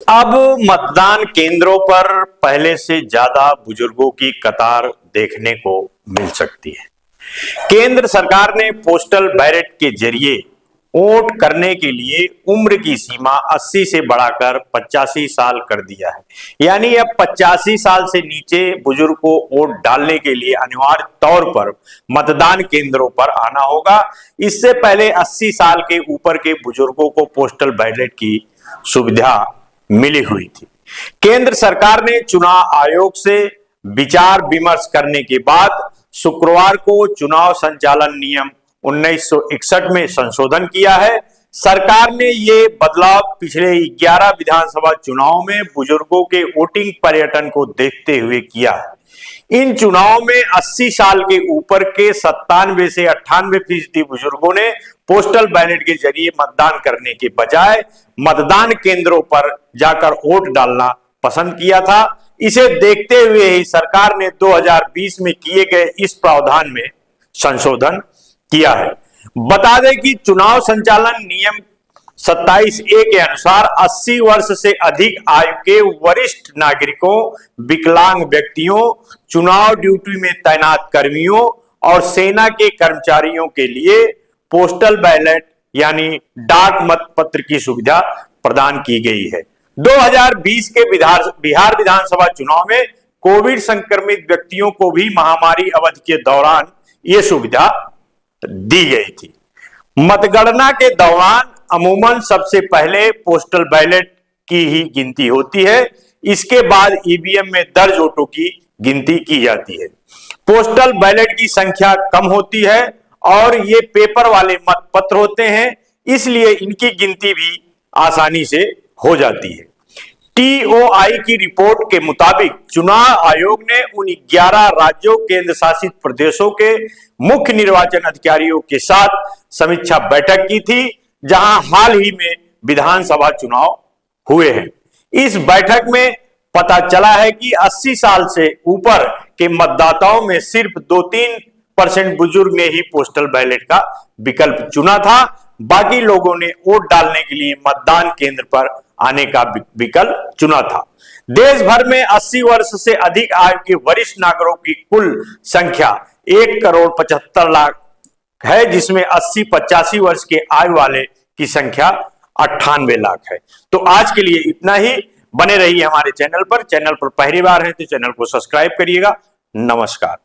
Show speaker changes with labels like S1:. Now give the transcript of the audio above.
S1: अब मतदान केंद्रों पर पहले से ज्यादा बुजुर्गों की कतार देखने को मिल सकती है। केंद्र सरकार ने पोस्टल बैलेट के जरिए वोट करने के लिए उम्र की सीमा 80 से बढ़ाकर 85 साल कर दिया है। यानी अब 85 साल से नीचे बुजुर्ग को वोट डालने के लिए अनिवार्य तौर पर मतदान केंद्रों पर आना होगा। इससे पहले 80 साल के ऊपर के बुजुर्गों को पोस्टल बैलेट की सुविधा मिली हुई थी। केंद्र सरकार ने चुनाव आयोग से विचार विमर्श करने के बाद शुक्रवार को चुनाव संचालन नियम 1961 में संशोधन किया है। सरकार ने ये बदलाव पिछले 11 विधानसभा चुनाव में बुजुर्गों के वोटिंग पर्यटन को देखते हुए किया है। इन चुनावों में 80 साल के ऊपर के 97 से 98% बुजुर्गों ने पोस्टल बैलेट के जरिए मतदान करने के बजाय मतदान केंद्रों पर जाकर वोट डालना पसंद किया था। इसे देखते हुए ही सरकार ने 2020 में किए गए इस प्रावधान में संशोधन किया है। बता दें कि चुनाव संचालन नियम 27A के अनुसार 80 वर्ष से अधिक आयु के वरिष्ठ नागरिकों, विकलांग व्यक्तियों, चुनाव ड्यूटी में तैनात कर्मियों और सेना के कर्मचारियों के लिए पोस्टल बैलेट यानी डाक मतपत्र की सुविधा प्रदान की गई है। 2020 के बिहार विधानसभा चुनाव में कोविड संक्रमित व्यक्तियों को भी महामारी अवधि के दौरान यह सुविधा दी गई थी। मतगणना के दौरान अमूमन सबसे पहले पोस्टल बैलेट की ही गिनती होती है। इसके बाद ईवीएम में दर्ज वोटों की गिनती की जाती है। पोस्टल बैलेट की संख्या कम होती है और ये पेपर वाले मतपत्र होते हैं, इसलिए इनकी गिनती भी आसानी से हो जाती है। टीओआई की रिपोर्ट के मुताबिक चुनाव आयोग ने उन 11 राज्यों केंद्र शासित प्रदेशों के मुख्य निर्वाचन अधिकारियों के साथ समीक्षा बैठक की थी, जहां हाल ही में विधानसभा चुनाव हुए हैं। इस बैठक में पता चला है कि 80 साल से ऊपर के मतदाताओं में सिर्फ 2-3% बुजुर्ग ने ही पोस्टल बैलेट का विकल्प चुना था। बाकी लोगों ने वोट डालने के लिए मतदान केंद्र पर आने का विकल्प चुना था। देश भर में 80 वर्ष से अधिक आयु के वरिष्ठ नागरिकों की कुल संख्या 1,75,00,000 है, जिसमें 80-85 वर्ष के आयु वाले की संख्या 98 लाख है। तो आज के लिए इतना ही। बने रहिए हमारे चैनल पर। चैनल पर पहली बार है तो चैनल को सब्सक्राइब करिएगा। नमस्कार।